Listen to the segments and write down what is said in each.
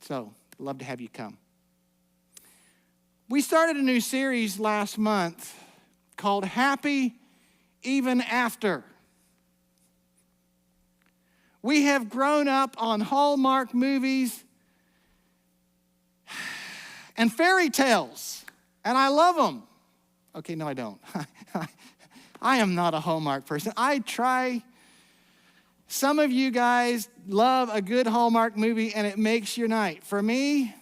So I'd love to have you come. We started a new series last month called Happy Even After. We have grown up on Hallmark movies and fairy tales, and I love them. Okay, no, I don't. I am not a Hallmark person. I try. Some of you guys love a good Hallmark movie, and it makes your night. For me,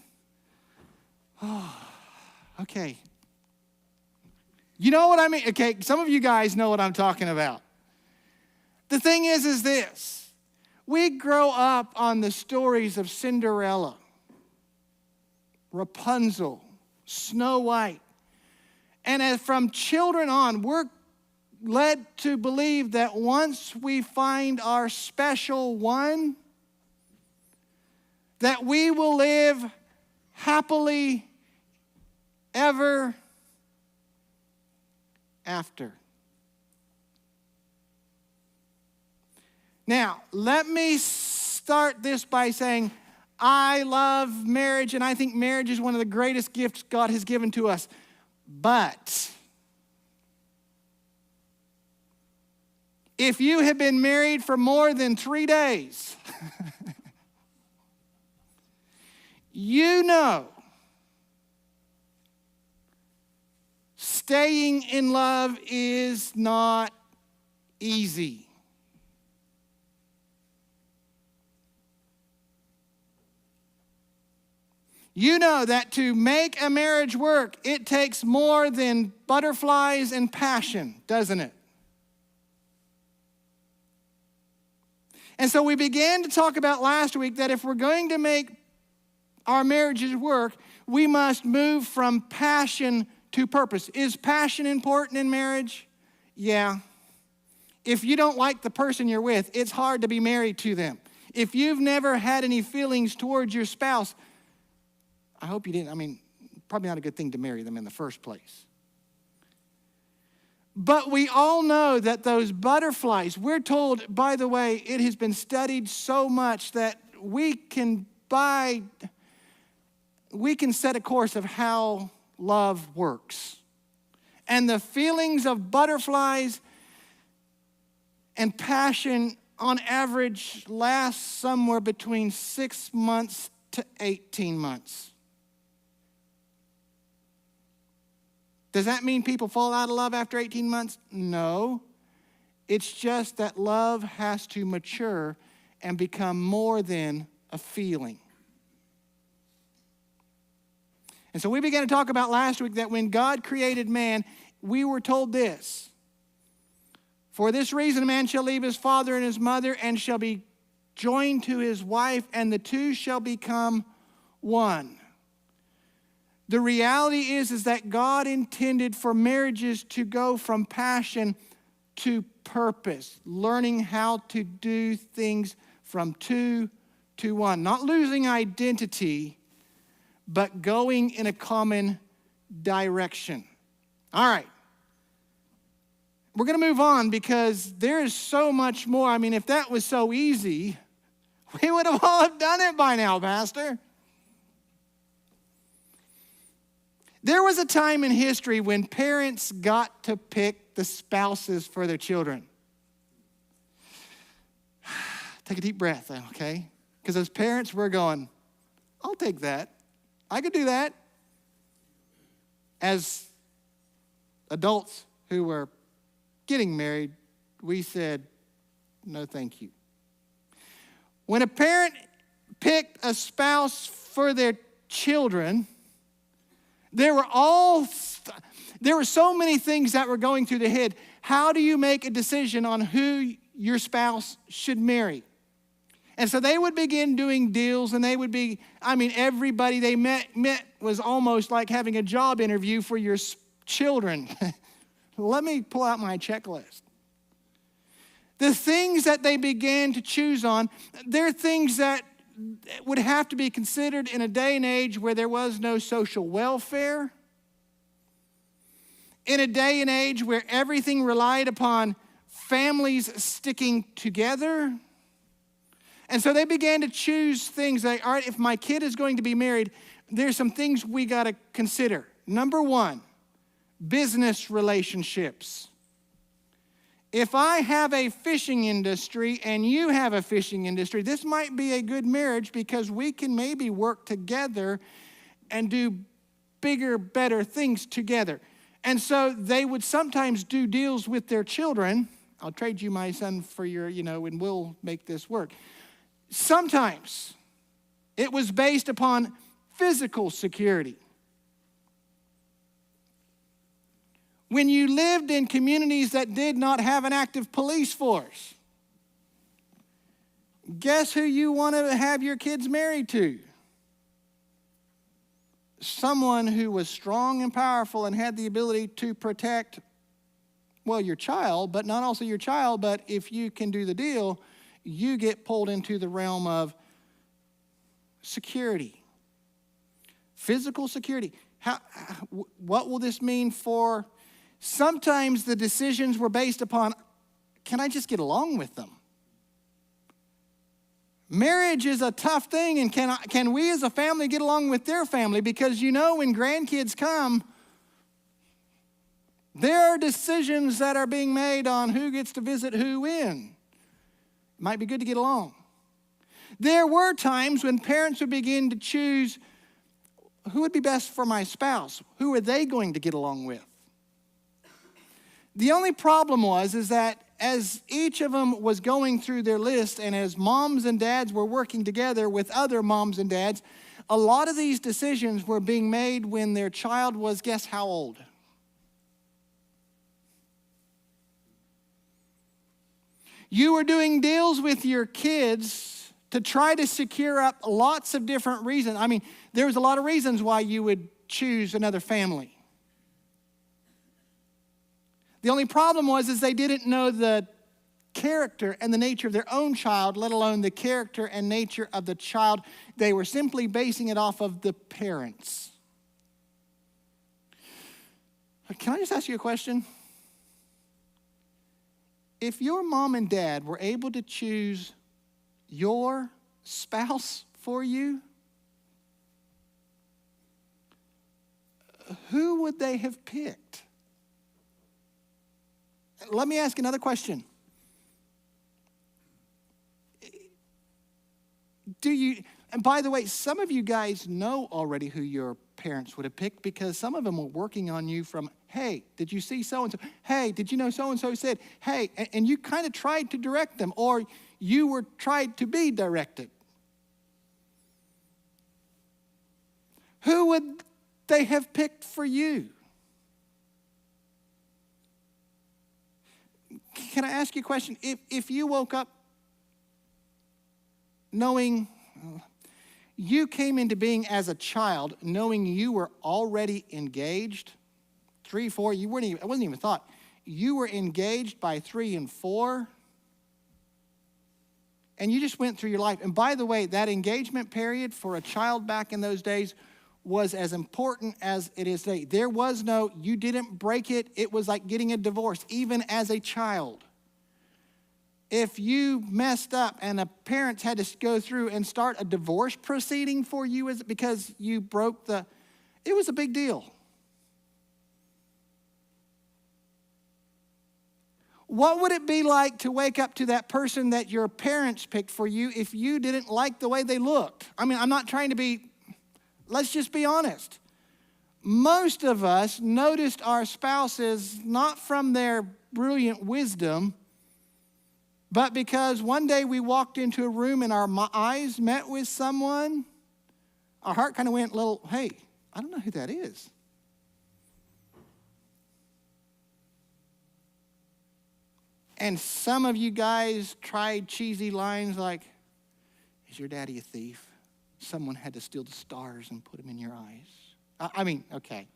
okay. You know what I mean? Okay, some of you guys know what I'm talking about. The thing is this. We grow up on the stories of Cinderella, Rapunzel, Snow White. And as from children on, we're led to believe that once we find our special one, that we will live happily ever after. Now, let me start this by saying I love marriage, and I think marriage is one of the greatest gifts God has given to us. But if you have been married for more than 3 days, you know staying in love is not easy. You know that to make a marriage work, it takes more than butterflies and passion, doesn't it? And so we began to talk about last week that if we're going to make our marriages work, we must move from passion to purpose. Is passion important in marriage? Yeah. If you don't like the person you're with, it's hard to be married to them. If you've never had any feelings towards your spouse, I hope you didn't. Probably not a good thing to marry them in the first place. But we all know that those butterflies, we're told, by the way, it has been studied so much that we can set a course of how love works. And the feelings of butterflies and passion on average last somewhere between 6 months to 18 months. Does that mean people fall out of love after 18 months? No. It's just that love has to mature and become more than a feeling. And so we began to talk about last week that when God created man, we were told this. For this reason, a man shall leave his father and his mother and shall be joined to his wife, and the two shall become one. The reality is that God intended for marriages to go from passion to purpose, learning how to do things from two to one. Not losing identity, but going in a common direction. All right. We're going to move on because there is so much more. If that was so easy, we would have all done it by now, Pastor. There was a time in history when parents got to pick the spouses for their children. Take a deep breath, okay? Because as parents, we're going, I'll take that. I could do that. As adults who were getting married, we said, no, thank you. When a parent picked a spouse for their children, there were so many things that were going through their head. How do you make a decision on who your spouse should marry? And so they would begin doing deals, and they would be, everybody they met was almost like having a job interview for your children. Let me pull out my checklist. The things that they began to choose on, they're things that would have to be considered in a day and age where there was no social welfare, in a day and age where everything relied upon families sticking together, And so they began to choose things like, all right, if my kid is going to be married, there's some things we got to consider. Number one, business relationships. If I have a fishing industry and you have a fishing industry, this might be a good marriage because we can maybe work together and do bigger, better things together. And so they would sometimes do deals with their children. I'll trade you my son for your, and we'll make this work. Sometimes it was based upon physical security. When you lived in communities that did not have an active police force, guess who you want to have your kids married to? Someone who was strong and powerful and had the ability to protect, your child, but not also your child, but if you can do the deal, you get pulled into the realm of security. Physical security. What will this mean for? Sometimes the decisions were based upon, can I just get along with them? Marriage is a tough thing, and can we as a family get along with their family? Because when grandkids come, there are decisions that are being made on who gets to visit who when. It might be good to get along. There were times when parents would begin to choose who would be best for my spouse. Who are they going to get along with? The only problem is that as each of them was going through their list and as moms and dads were working together with other moms and dads, a lot of these decisions were being made when their child was, guess how old? You were doing deals with your kids to try to secure up lots of different reasons. I mean, there was a lot of reasons why you would choose another family. The only problem is they didn't know the character and the nature of their own child, let alone the character and nature of the child. They were simply basing it off of the parents. Can I just ask you a question? If your mom and dad were able to choose your spouse for you, who would they have picked? Let me ask another question. And by the way, some of you guys know already who your parents would have picked because some of them were working on you from, hey, did you see so-and-so? Hey, did you know so-and-so said? Hey, and you kind of tried to direct them, or you were tried to be directed. Who would they have picked for you? Can I ask you a question? If you woke up knowing you came into being as a child, knowing you were already engaged, 3, 4, it wasn't even thought. You were engaged by 3 and 4, and you just went through your life. And by the way, that engagement period for a child back in those days was as important as it is today. There was you didn't break it. It was like getting a divorce, even as a child. If you messed up and the parents had to go through and start a divorce proceeding for you because you broke it was a big deal. What would it be like to wake up to that person that your parents picked for you if you didn't like the way they looked? I mean, I'm not trying to be, let's just be honest. Most of us noticed our spouses not from their brilliant wisdom, but because one day we walked into a room and our eyes met with someone, our heart kind of went hey, I don't know who that is. And some of you guys tried cheesy lines like, is your daddy a thief? Someone had to steal the stars and put them in your eyes. I mean, okay.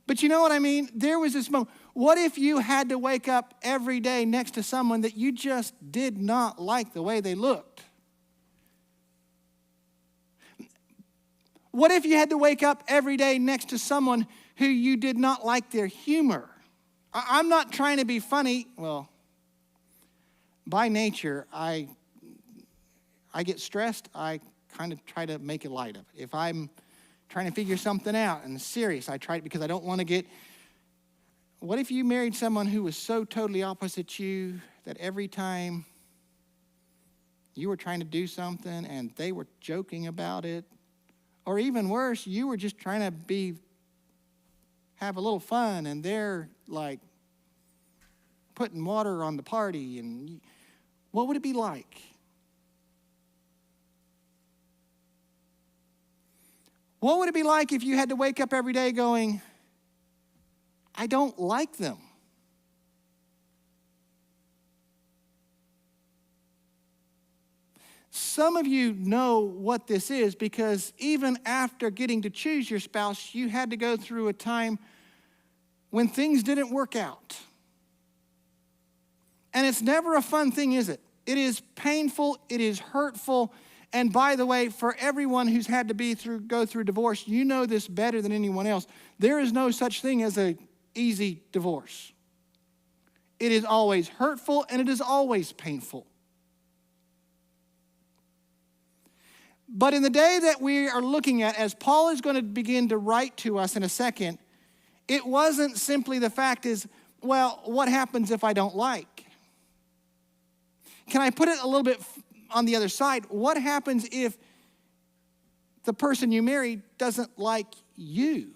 But you know what I mean? There was this moment. What if you had to wake up every day next to someone that you just did not like the way they looked? What if you had to wake up every day next to someone who you did not like their humor? I'm not trying to be funny. Well, by nature, I get stressed, I kind of try to make a light of it. If I'm trying to figure something out and it's serious, I try it because I don't want to get... What if you married someone who was so totally opposite you that every time you were trying to do something and they were joking about it? Or even worse, you were just trying to have a little fun and they're like putting water on the party. And what would it be like? What would it be like if you had to wake up every day going, I don't like them? Some of you know what this is because even after getting to choose your spouse, you had to go through a time when things didn't work out. And it's never a fun thing, is it? It is painful, it is hurtful. And by the way, for everyone who's had to go through divorce, you know this better than anyone else. There is no such thing as an easy divorce. It is always hurtful and it is always painful. But in the day that we are looking at, as Paul is going to begin to write to us in a second, it wasn't simply the fact is, well, what happens if I don't like? Can I put it a little bit on the other side? What happens if the person you marry doesn't like you?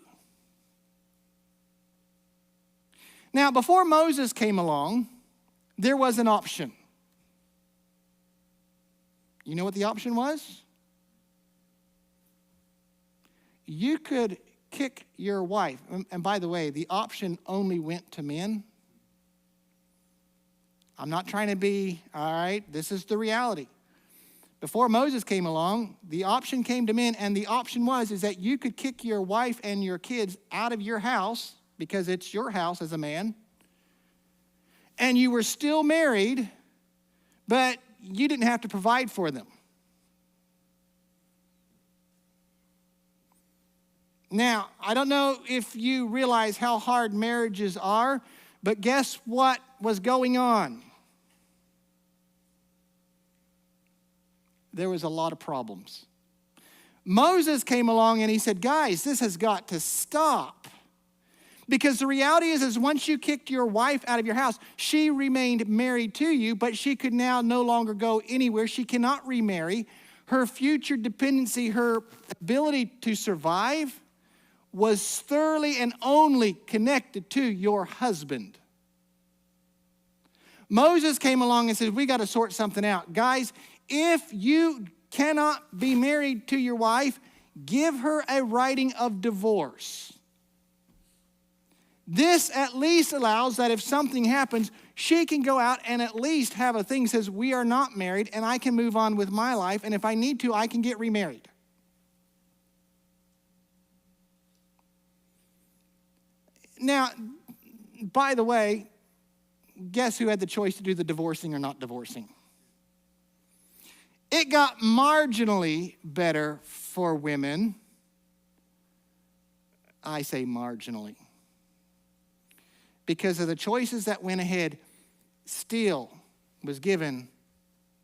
Now, before Moses came along, there was an option. You know what the option was? You could kick your wife. And by the way, the option only went to men. I'm not trying to be, all right, this is the reality. Before Moses came along, the option came to men, and the option is that you could kick your wife and your kids out of your house because it's your house as a man, and you were still married, but you didn't have to provide for them. Now, I don't know if you realize how hard marriages are, but guess what was going on? There was a lot of problems. Moses came along and he said, guys, this has got to stop. Because the reality is once you kicked your wife out of your house, she remained married to you, but she could now no longer go anywhere. She cannot remarry. Her future dependency, her ability to survive, was thoroughly and only connected to your husband. Moses came along and said, we got to sort something out. Guys, if you cannot be married to your wife, give her a writing of divorce. This at least allows that if something happens, she can go out and at least have a thing that says, we are not married, and I can move on with my life, and if I need to, I can get remarried. Now, by the way, guess who had the choice to do the divorcing or not divorcing? It got marginally better for women. I say marginally. Because of the choices that went ahead, still was given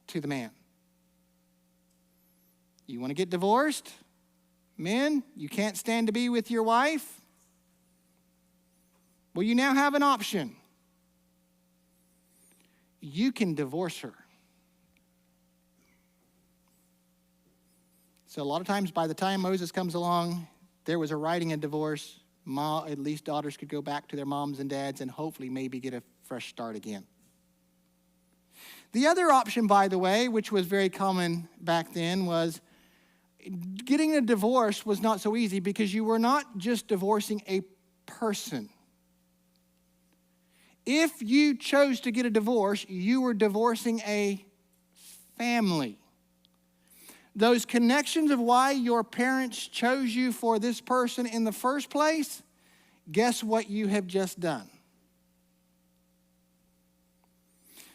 to the man. You want to get divorced? Men, you can't stand to be with your wife? Well, you now have an option. You can divorce her. So a lot of times by the time Moses comes along, there was a writing of divorce. At least daughters could go back to their moms and dads and hopefully maybe get a fresh start again. The other option, by the way, which was very common back then, was getting a divorce was not so easy because you were not just divorcing a person. If you chose to get a divorce, you were divorcing a family. Those connections of why your parents chose you for this person in the first place, guess what you have just done?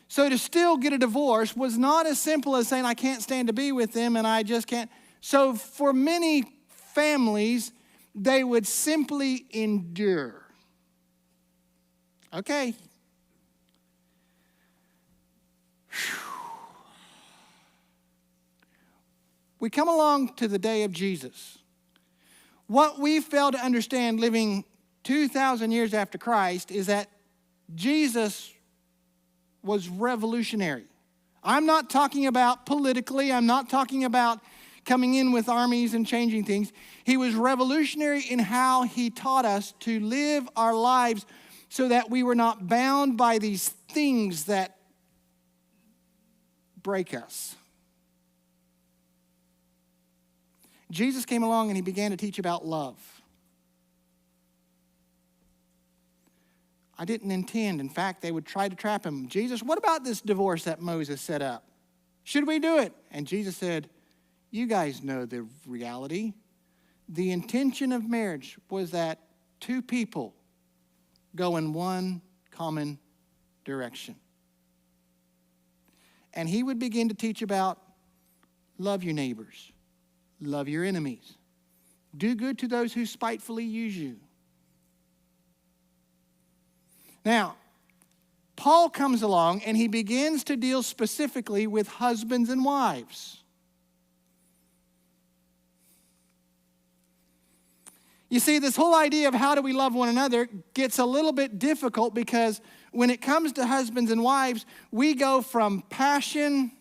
So to still get a divorce was not as simple as saying, I can't stand to be with them and I just can't. So for many families, they would simply endure. Okay. we come along to the day of Jesus. What we fail to understand living 2,000 years after Christ is that Jesus was revolutionary. I'm not talking about politically. I'm not talking about coming in with armies and changing things. He was revolutionary in how he taught us to live our lives so that we were not bound by these things that break us. Jesus came along and he began to teach about love. I didn't intend. In fact, they would try to trap him. Jesus, what about this divorce that Moses set up? Should we do it? And Jesus said, you guys know the reality. The intention of marriage was that two people go in one common direction. And he would begin to teach about love your neighbors, love your enemies, do good to those who spitefully use you. Now, Paul comes along and he begins to deal specifically with husbands and wives. You see, this whole idea of how do we love one another gets a little bit difficult because when it comes to husbands and wives, we go from passion,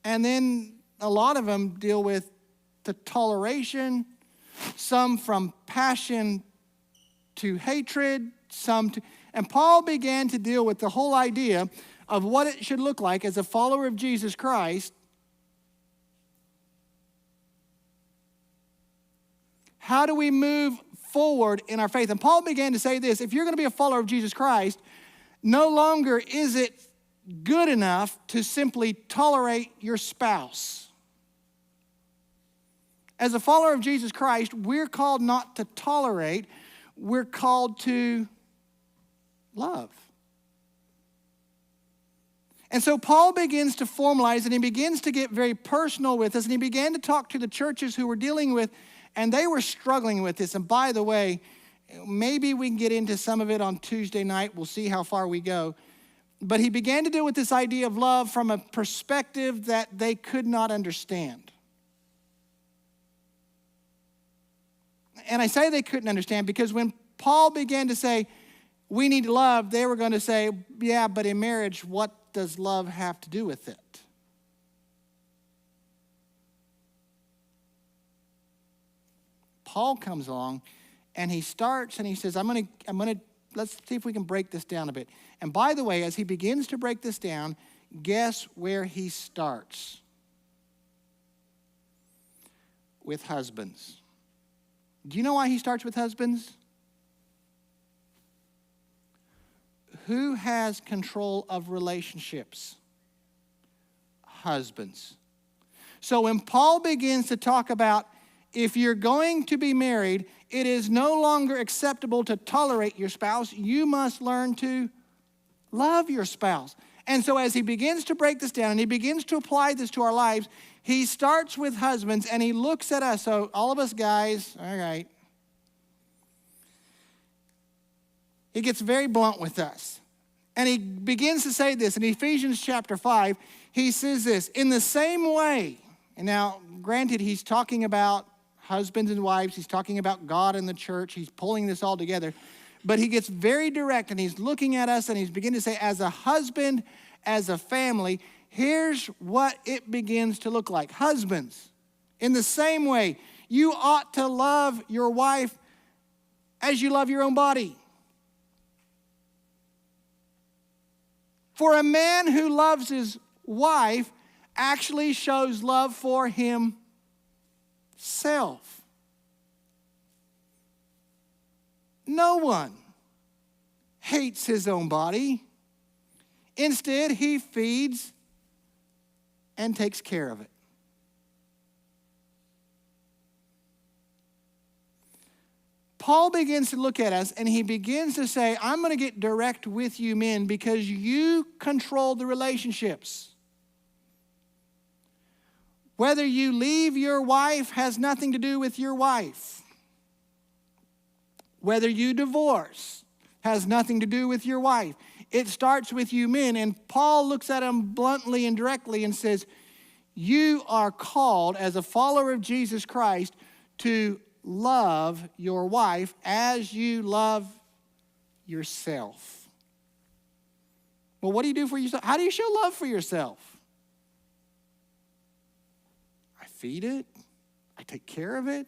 and then a lot of them deal with the toleration, some from passion to hatred, and Paul began to deal with the whole idea of what it should look like as a follower of Jesus Christ. How do we move forward in our faith? And Paul began to say this: if you're going to be a follower of Jesus Christ, no longer is it good enough to simply tolerate your spouse. As a follower of Jesus Christ, we're called not to tolerate, we're called to love. And so Paul begins to formalize, and he begins to get very personal with us, and he began to talk to the churches who were dealing with, and they were struggling with this. And by the way, maybe we can get into some of it on Tuesday night. We'll see how far we go. But he began to deal with this idea of love from a perspective that they could not understand. And I say they couldn't understand because when Paul began to say, we need to love, they were going to say, yeah, but in marriage, what does love have to do with it? Paul comes along and he starts and he says, let's see if we can break this down a bit. And by the way, as he begins to break this down, guess where he starts? With husbands. Do you know why he starts with husbands? Who has control of relationships? Husbands. So when Paul begins to talk about if you're going to be married, it is no longer acceptable to tolerate your spouse. You must learn to love your spouse. And so as he begins to break this down and he begins to apply this to our lives, he starts with husbands and he looks at us. So all of us guys, all right. He gets very blunt with us. And he begins to say this in Ephesians chapter 5. He says this, in the same way. And now, granted, he's talking about husbands and wives. He's talking about God and the church. He's pulling this all together. But he gets very direct and he's looking at us and he's beginning to say, as a husband, as a family, here's what it begins to look like. Husbands, in the same way, you ought to love your wife as you love your own body. For a man who loves his wife actually shows love for himself. No one hates his own body. Instead, he feeds and takes care of it. Paul begins to look at us and he begins to say, I'm going to get direct with you men because you control the relationships. Whether you leave your wife has nothing to do with your wife. Whether you divorce has nothing to do with your wife. It starts with you men. And Paul looks at them bluntly and directly and says, You are called, as a follower of Jesus Christ, to love your wife as you love yourself. Well, what do you do for yourself? How do you show love for yourself? I feed it. I take care of it.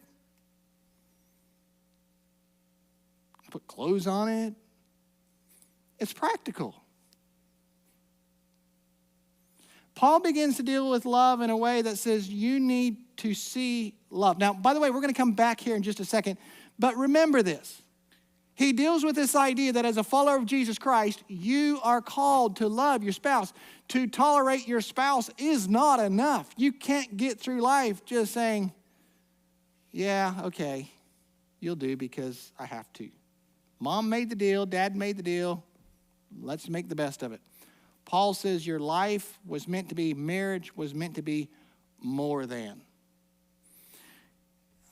I put clothes on it. It's practical. Paul begins to deal with love in a way that says you need to see love. Now, by the way, we're going to come back here in just a second, but remember this. He deals with this idea that as a follower of Jesus Christ, you are called to love your spouse. To tolerate your spouse is not enough. You can't get through life just saying, yeah, okay, you'll do because I have to. Mom made the deal, dad made the deal, let's make the best of it. Paul says your life was meant to be, marriage was meant to be more than.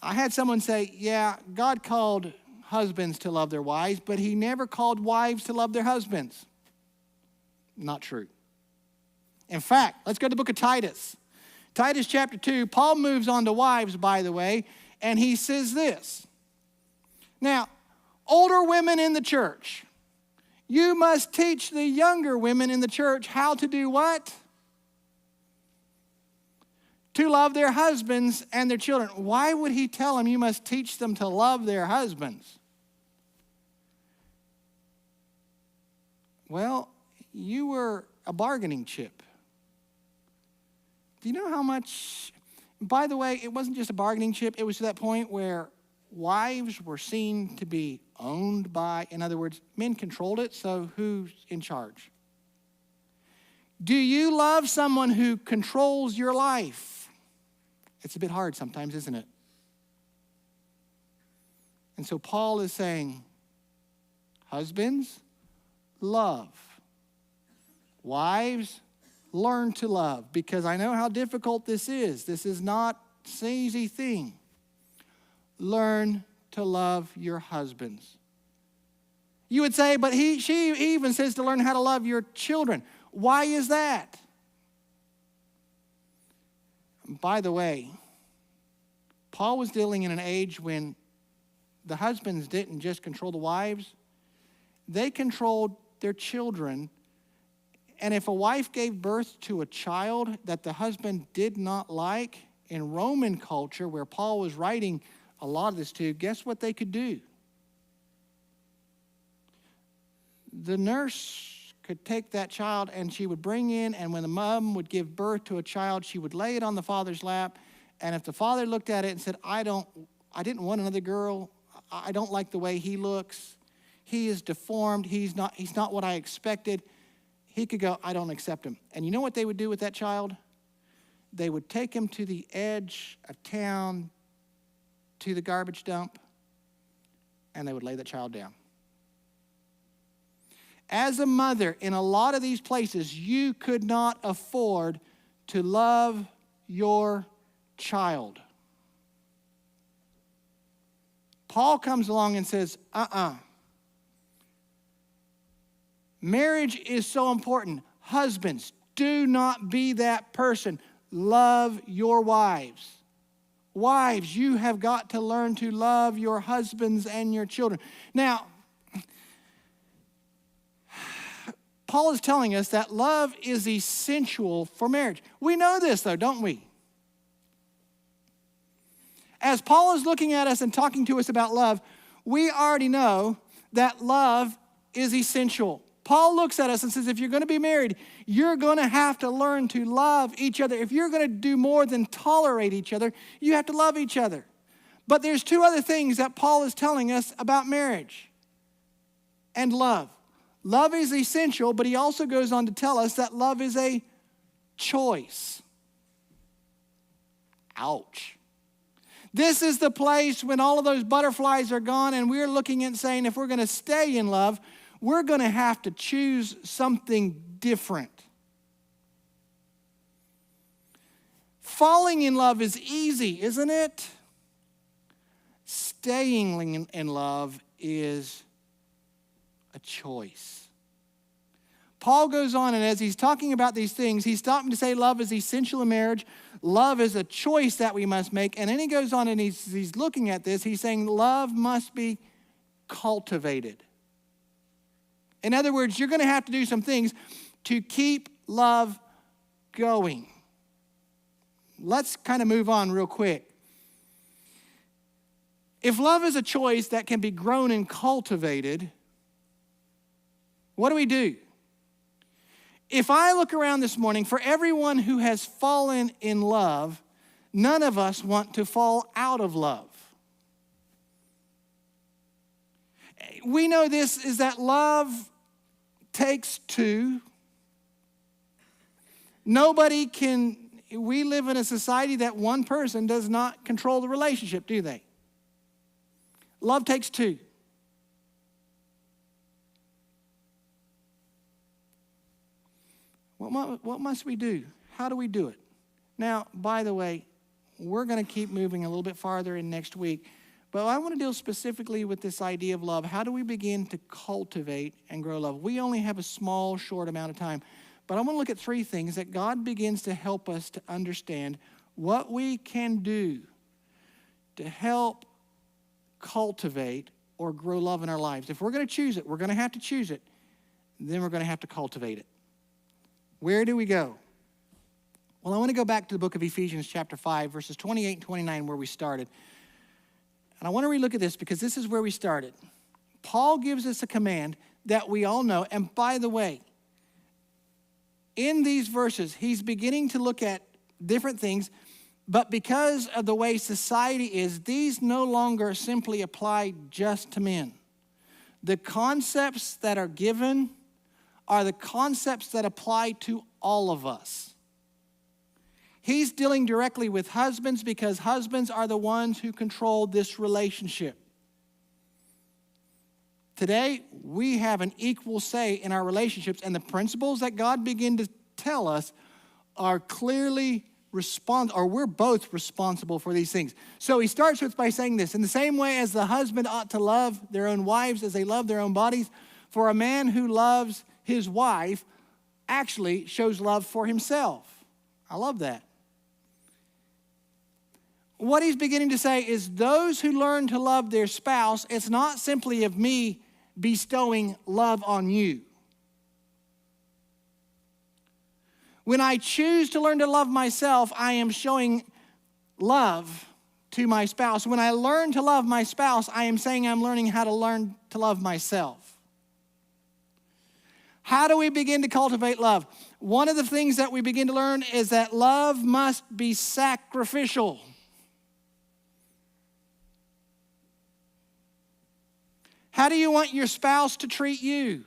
I had someone say, yeah, God called husbands to love their wives, but he never called wives to love their husbands. Not true. In fact, let's go to the book of Titus. Titus chapter 2, Paul moves on to wives, by the way, and he says this. Now, older women in the church, you must teach the younger women in the church how to do what? To love their husbands and their children. Why would he tell them you must teach them to love their husbands? Well, you were a bargaining chip. Do you know how much? By the way, it wasn't just a bargaining chip. It was to that point where wives were seen to be owned by, in other words, men controlled it, so who's in charge? Do you love someone who controls your life? It's a bit hard sometimes, isn't it? And so Paul is saying, husbands, love. Wives, learn to love, because I know how difficult this is. This is not an easy thing. Learn to love your husbands. You would say, but she even says to learn how to love your children. Why is that? By the way, Paul was dealing in an age when the husbands didn't just control the wives, they controlled their children. And if a wife gave birth to a child that the husband did not like, in Roman culture, where Paul was writing a lot of this to, guess what they could do? The nurse could take that child and she would bring in, and when the mom would give birth to a child, she would lay it on the father's lap. And if the father looked at it and said, I didn't want another girl, I don't like the way he looks, he is deformed, he's not what I expected, he could go, I don't accept him. And you know what they would do with that child? They would take him to the edge of town, to the garbage dump, and they would lay the child down. As a mother, in a lot of these places, you could not afford to love your child. Paul comes along and says, marriage is so important. Husbands, do not be that person. Love your wives. Wives, you have got to learn to love your husbands and your children. Now, Paul is telling us that love is essential for marriage. We know this, though, don't we? As Paul is looking at us and talking to us about love, we already know that love is essential. Paul looks at us and says, if you're going to be married, you're going to have to learn to love each other. If you're going to do more than tolerate each other, you have to love each other. But there's two other things that Paul is telling us about marriage and love. Love is essential, but he also goes on to tell us that love is a choice. Ouch. This is the place when all of those butterflies are gone and we're looking and saying, if we're going to stay in love, we're going to have to choose something different. Falling in love is easy, isn't it? Staying in love is a choice. Paul goes on, and as he's talking about these things, he's stopping to say love is essential in marriage. Love is a choice that we must make. And then he goes on and he's looking at this. He's saying love must be cultivated. In other words, you're going to have to do some things to keep love going. Let's kind of move on real quick. If love is a choice that can be grown and cultivated, what do we do? If I look around this morning, for everyone who has fallen in love, none of us want to fall out of love. We know this is that love takes two. We live in a society that one person does not control the relationship, do they? Love takes two. What must we do? How do we do it? Now, by the way, we're going to keep moving a little bit farther in next week, but I want to deal specifically with this idea of love. How do we begin to cultivate and grow love? We only have a small, short amount of time, but I want to look at three things that God begins to help us to understand what we can do to help cultivate or grow love in our lives. If we're going to choose it, we're going to have to choose it. Then we're going to have to cultivate it. Where do we go? Well, I want to go back to the book of Ephesians chapter 5, verses 28 and 29, where we started. And I want to relook at this because this is where we started. Paul gives us a command that we all know. And by the way, in these verses, he's beginning to look at different things. But because of the way society is, these no longer simply apply just to men. The concepts that are given are the concepts that apply to all of us. He's dealing directly with husbands because husbands are the ones who control this relationship. Today, we have an equal say in our relationships, and the principles that God began to tell us are clearly we're both responsible for these things. So he starts with by saying this: in the same way as the husband ought to love their own wives as they love their own bodies, for a man who loves his wife actually shows love for himself. I love that. What he's beginning to say is those who learn to love their spouse, it's not simply of me bestowing love on you. When I choose to learn to love myself, I am showing love to my spouse. When I learn to love my spouse, I am saying I'm learning how to learn to love myself. How do we begin to cultivate love? One of the things that we begin to learn is that love must be sacrificial. How do you want your spouse to treat you?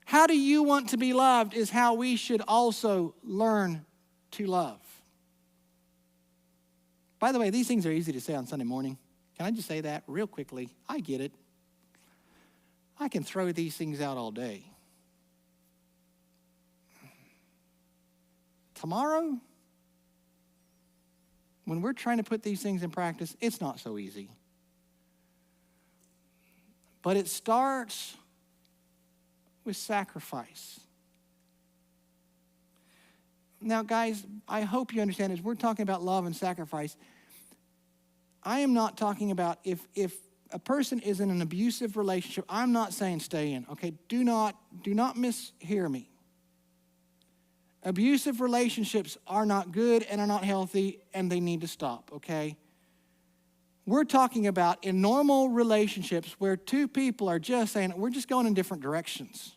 How do you want to be loved is how we should also learn to love. By the way, these things are easy to say on Sunday morning. Can I just say that real quickly? I get it. I can throw these things out all day. Tomorrow, when we're trying to put these things in practice, it's not so easy. But it starts with sacrifice. Now, guys, I hope you understand as we're talking about love and sacrifice, I am not talking about if a person is in an abusive relationship, I'm not saying stay in, okay? Do not mishear me. Abusive relationships are not good and are not healthy, and they need to stop, okay? We're talking about in normal relationships where two people are just saying, we're just going in different directions.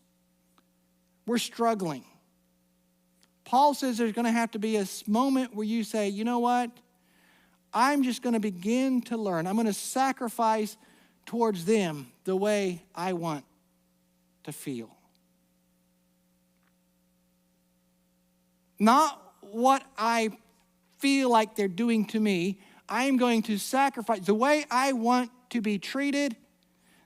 We're struggling. Paul says there's going to have to be a moment where you say, you know what? I'm just going to begin to learn. I'm going to sacrifice towards them the way I want to feel. Not what I feel like they're doing to me. I am going to sacrifice the way I want to be treated,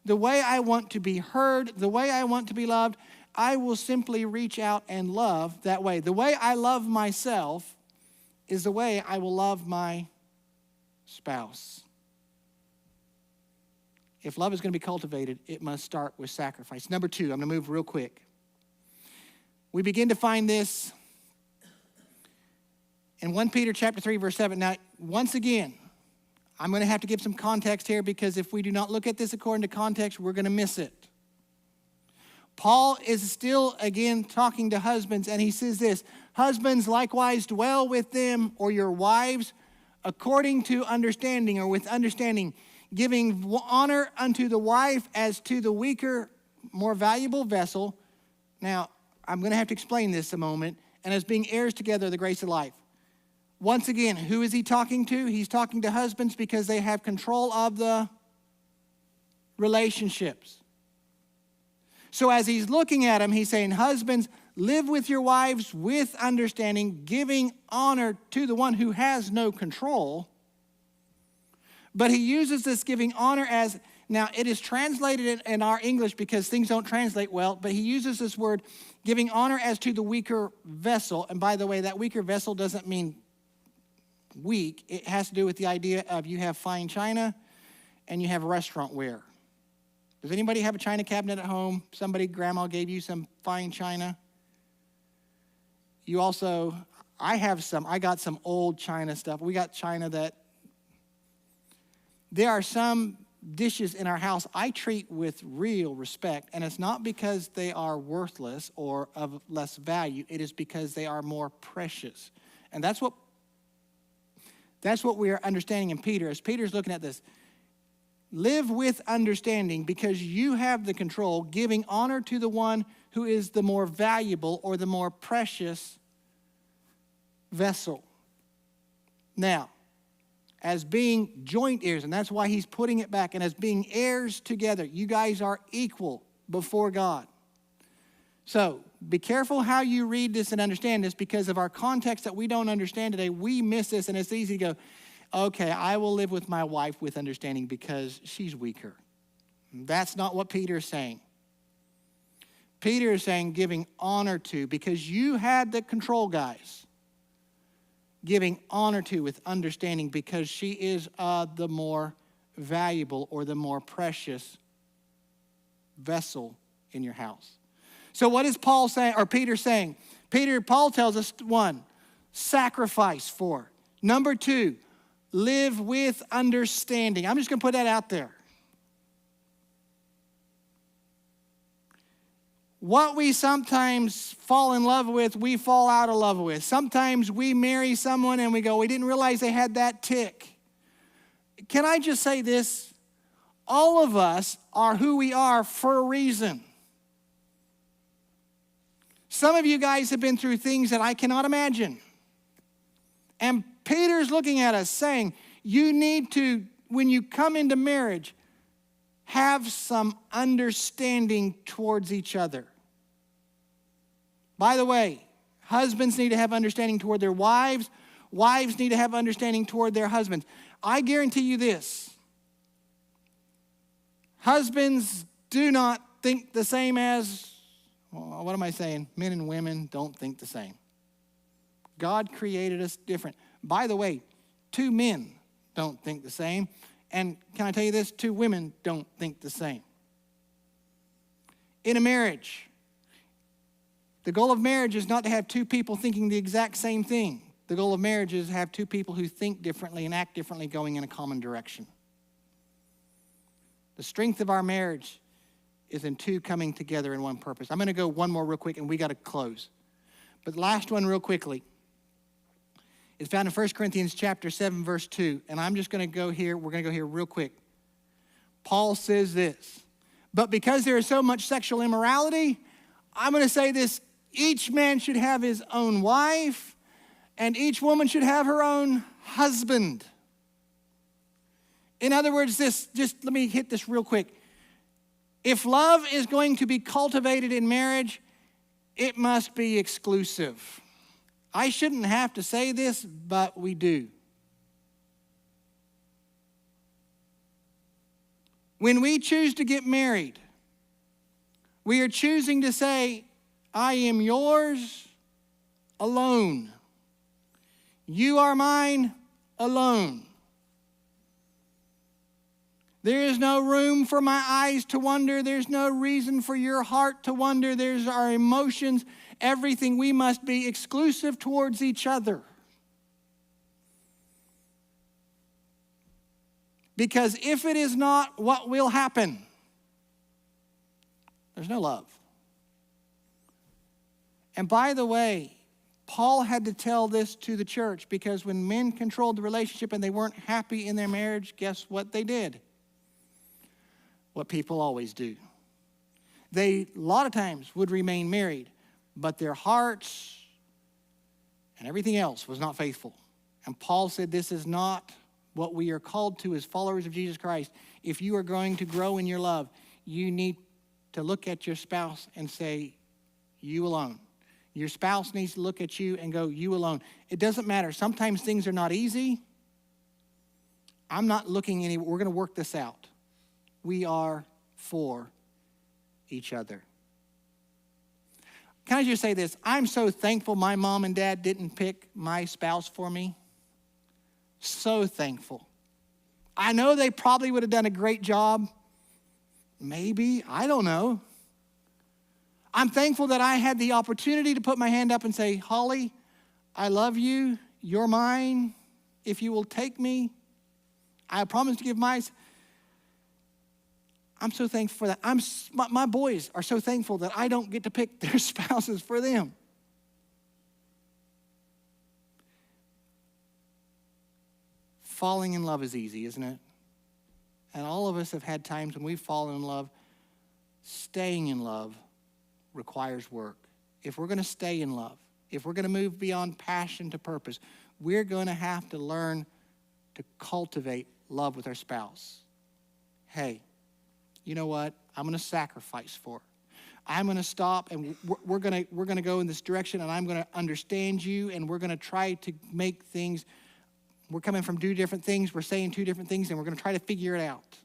the way I want to be heard, the way I want to be loved. I will simply reach out and love that way. The way I love myself is the way I will love my spouse. if love is going to be cultivated, it must start with sacrifice. Number two, I'm going to move real quick. We begin to find this in 1 Peter chapter 3, verse 7. Now, once again, I'm going to have to give some context here because if we do not look at this according to context, we're going to miss it. Paul is still, again, talking to husbands, and he says this, husbands, likewise dwell with them or your wives according to understanding or with understanding, giving honor unto the wife as to the weaker, more valuable vessel. Now, I'm going to have to explain this a moment, and as being heirs together of the grace of life. Once again, who is he talking to? He's talking to husbands because they have control of the relationships. So as he's looking at them, he's saying, husbands, live with your wives with understanding, giving honor to the one who has no control. But he uses this giving honor as, now it is translated in our English because things don't translate well, but he uses this word, giving honor as to the weaker vessel. And by the way, that weaker vessel doesn't mean weak. It has to do with the idea of you have fine china and you have restaurant ware. Does anybody have a china cabinet at home? Grandma gave you some fine china? You also, I got some old china stuff. We got china that, there are some dishes in our house I treat with real respect, and it's not because they are worthless or of less value. It is because they are more precious. And that's what we are understanding in Peter. As Peter's looking at this, live with understanding because you have the control, giving honor to the one who is the more valuable or the more precious vessel. Now, as being joint heirs, and that's why he's putting it back, and as being heirs together, you guys are equal before God. So be careful how you read this and understand this because of our context that we don't understand today. We miss this, and it's easy to go, okay, I will live with my wife with understanding because she's weaker. That's not what Peter is saying. Peter is saying giving honor to, because you had the control, guys. Giving honor to with understanding because she is the more valuable or the more precious vessel in your house. So what is Paul saying, or Peter saying? Paul tells us, one, sacrifice for. Number two, live with understanding. I'm just going to put that out there. What we sometimes fall in love with, we fall out of love with. Sometimes we marry someone and we go, we didn't realize they had that tick. Can I just say this? All of us are who we are for a reason. Some of you guys have been through things that I cannot imagine. And Peter's looking at us saying, you need to, when you come into marriage, have some understanding towards each other. By the way, husbands need to have understanding toward their wives. Wives need to have understanding toward their husbands. I guarantee you this. Husbands do not think the same as, well, what am I saying? Men and women don't think the same. God created us different. By the way, two men don't think the same. And can I tell you this? Two women don't think the same. In a marriage, the goal of marriage is not to have two people thinking the exact same thing. The goal of marriage is to have two people who think differently and act differently going in a common direction. The strength of our marriage is in two coming together in one purpose. I'm going to go one more real quick and we got to close. But the last one real quickly. It's found in 1 Corinthians chapter 7, verse 2. And I'm just going to go here. We're going to go here real quick. Paul says this. But because there is so much sexual immorality, I'm going to say this. Each man should have his own wife, and each woman should have her own husband. In other words, just let me hit this real quick. If love is going to be cultivated in marriage, it must be exclusive. I shouldn't have to say this, but we do. When we choose to get married, we are choosing to say, I am yours alone. You are mine alone. There is no room for my eyes to wonder. There's no reason for your heart to wonder. There's our emotions, everything. We must be exclusive towards each other. Because if it is not, what will happen? There's no love. And by the way, Paul had to tell this to the church because when men controlled the relationship and they weren't happy in their marriage, guess what they did? What people always do. They, a lot of times, would remain married, but their hearts and everything else was not faithful. And Paul said this is not what we are called to as followers of Jesus Christ. If you are going to grow in your love, you need to look at your spouse and say, you alone. Your spouse needs to look at you and go, you alone. It doesn't matter. Sometimes things are not easy. I'm not looking anywhere. We're going to work this out. We are for each other. Can I just say this? I'm so thankful my mom and dad didn't pick my spouse for me. So thankful. I know they probably would have done a great job. Maybe, I don't know. I'm thankful that I had the opportunity to put my hand up and say, Holly, I love you. You're mine. If you will take me, I promise to give I'm so thankful for that. My boys are so thankful that I don't get to pick their spouses for them. Falling in love is easy, isn't it? And all of us have had times when we've fallen in love. Staying in love requires work. If we're going to stay in love, if we're going to move beyond passion to purpose, we're going to have to learn to cultivate love with our spouse. Hey, you know what? I'm going to sacrifice for it. I'm going to stop and we're going to go in this direction and I'm going to understand you and we're going to try to make things. We're coming from two different things. We're saying two different things and we're going to try to figure it out.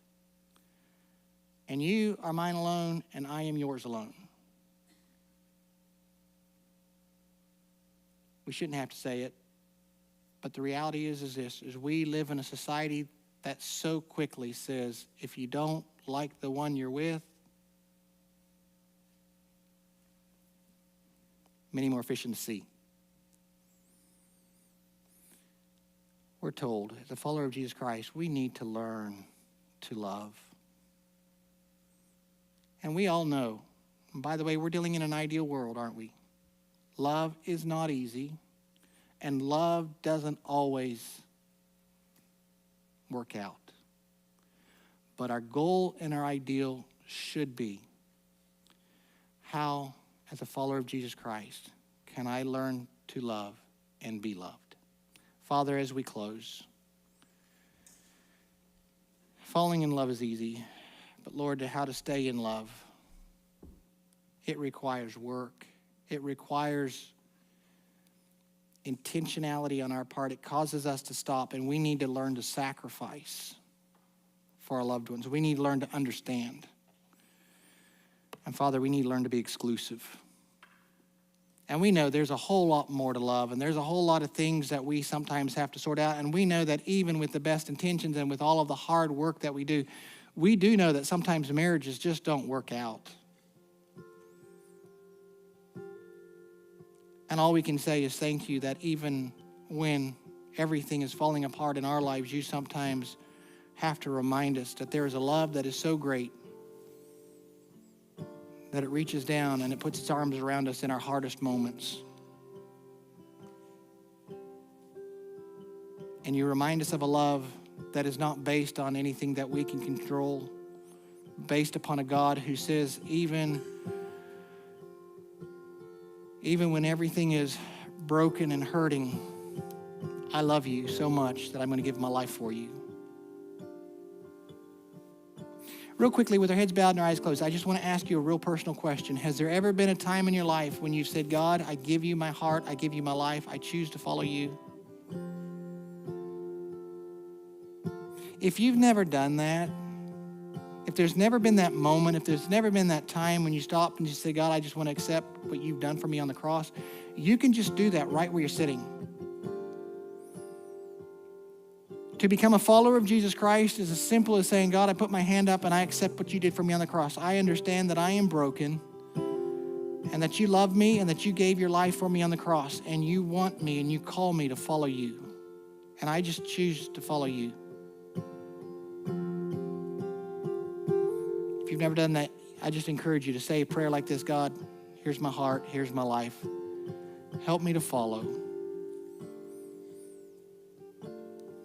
And you are mine alone and I am yours alone. We shouldn't have to say it. But the reality is this, is we live in a society that so quickly says, if you don't like the one you're with, many more fish in the sea. We're told, as a follower of Jesus Christ, we need to learn to love. And we all know, and by the way, we're dealing in an ideal world, aren't we? Love is not easy, and love doesn't always work out. But our goal and our ideal should be, how, as a follower of Jesus Christ, can I learn to love and be loved? Father, as we close, falling in love is easy, but Lord, how to stay in love, it requires work. It requires intentionality on our part. It causes us to stop, and we need to learn to sacrifice for our loved ones. We need to learn to understand. And Father, we need to learn to be exclusive. And we know there's a whole lot more to love, and there's a whole lot of things that we sometimes have to sort out. And we know that even with the best intentions and with all of the hard work that we do know that sometimes marriages just don't work out. And all we can say is thank you that even when everything is falling apart in our lives, you sometimes have to remind us that there is a love that is so great that it reaches down and it puts its arms around us in our hardest moments. And you remind us of a love that is not based on anything that we can control, based upon a God who says, even when everything is broken and hurting, I love you so much that I'm going to give my life for you. Real quickly, with our heads bowed and our eyes closed, I just want to ask you a real personal question. Has there ever been a time in your life when you've said, God, I give you my heart, I give you my life, I choose to follow you? If you've never done that, if there's never been that moment, if there's never been that time when you stop and you say, God, I just want to accept what you've done for me on the cross, you can just do that right where you're sitting. To become a follower of Jesus Christ is as simple as saying, God, I put my hand up and I accept what you did for me on the cross. I understand that I am broken and that you love me and that you gave your life for me on the cross, and you want me and you call me to follow you. And I just choose to follow you. If you've never done that, I just encourage you to say a prayer like this: God, here's my heart, here's my life. Help me to follow.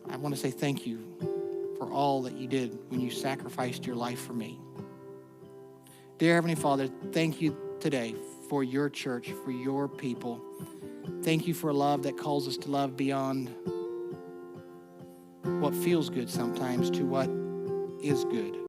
I want to say thank you for all that you did when you sacrificed your life for me. Dear Heavenly Father, thank you today for your church, for your people. Thank you for a love that calls us to love beyond what feels good sometimes to what is good.